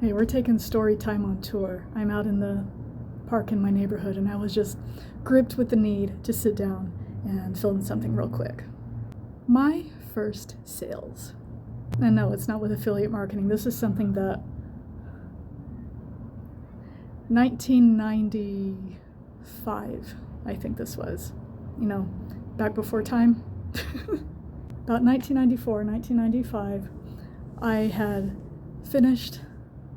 Hey, we're taking story time on tour. I'm out in the park in my neighborhood, and I was just gripped with the need to sit down and fill in something real quick. My first sales. And no, it's not with affiliate marketing. This is something that 1995, I think this was. Back before time. About 1994, 1995, I had finished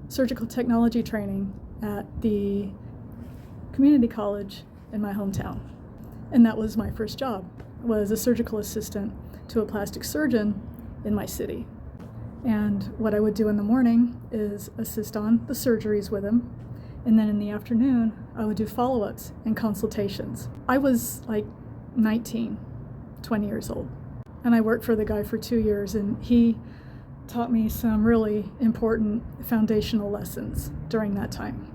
surgical technology training at the community college in my hometown. And that was my first job, was a surgical assistant to a plastic surgeon in my city. And what I would do in the morning is assist on the surgeries with him. And then in the afternoon, I would do follow-ups and consultations. I was like 19, 20 years old. And I worked for the guy for 2 years, and he taught me some really important foundational lessons during that time.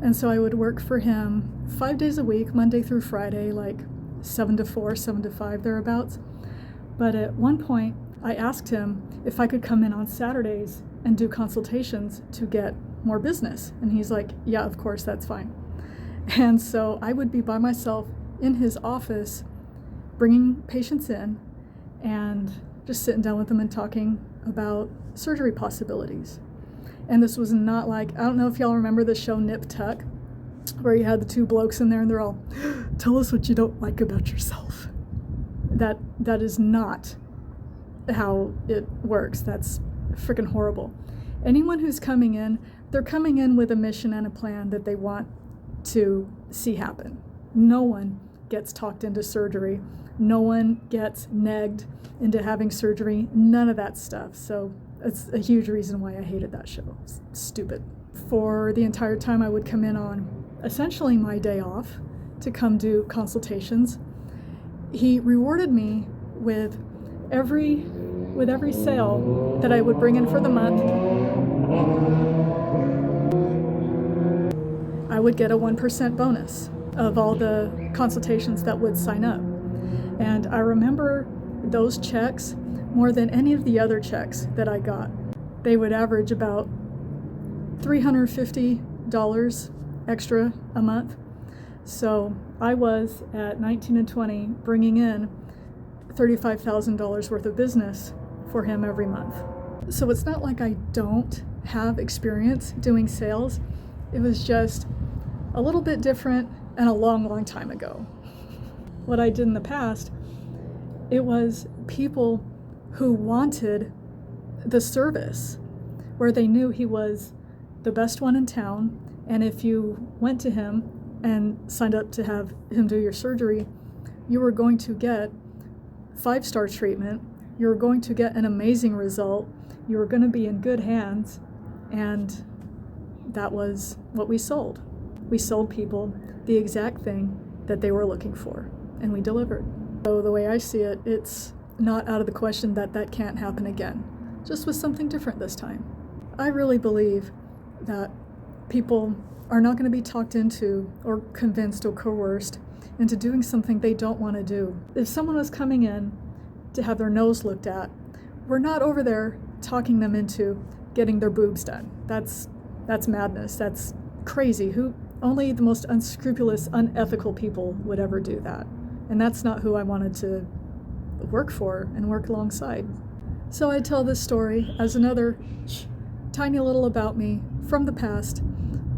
And so I would work for him 5 days a week, Monday through Friday, like 7 to 4, 7 to 5, thereabouts. But at one point, I asked him if I could come in on Saturdays and do consultations to get more business. And he's like, yeah, of course, that's fine. And so I would be by myself in his office, bringing patients in and just sitting down with them and talking about surgery possibilities. And this was not like, I don't know if y'all remember the show Nip Tuck, where you had the two blokes in there and they're all, tell us what you don't like about yourself. That is not how it works. That's freaking horrible. Anyone who's coming in, they're coming in with a mission and a plan that they want to see happen. No one gets talked into surgery. No one gets negged into having surgery. None of that stuff. So it's a huge reason why I hated that show. It's stupid. For the entire time, I would come in on essentially my day off to come do consultations. He rewarded me with every sale that I would bring in for the month. I would get a 1% bonus of all the consultations that would sign up. And I remember those checks more than any of the other checks that I got. They would average about $350 extra a month. So I was, at 19 and 20, bringing in $35,000 worth of business for him every month. So it's not like I don't have experience doing sales. It was just a little bit different and a long, long time ago. What I did in the past, it was people who wanted the service, where they knew he was the best one in town, and if you went to him and signed up to have him do your surgery, you were going to get 5-star treatment, you were going to get an amazing result, you were going to be in good hands, and that was what we sold. We sold people the exact thing that they were looking for, and we delivered. So the way I see it, it's not out of the question that that can't happen again, just with something different this time. I really believe that people are not going to be talked into or convinced or coerced into doing something they don't want to do. If someone was coming in to have their nose looked at, we're not over there talking them into getting their boobs done. That's madness. That's crazy. Only the most unscrupulous, unethical people would ever do that. And that's not who I wanted to work for and work alongside. So I tell this story as another tiny little about me from the past,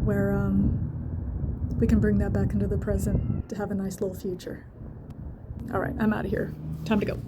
where we can bring that back into the present to have a nice little future. All right, I'm out of here. Time to go.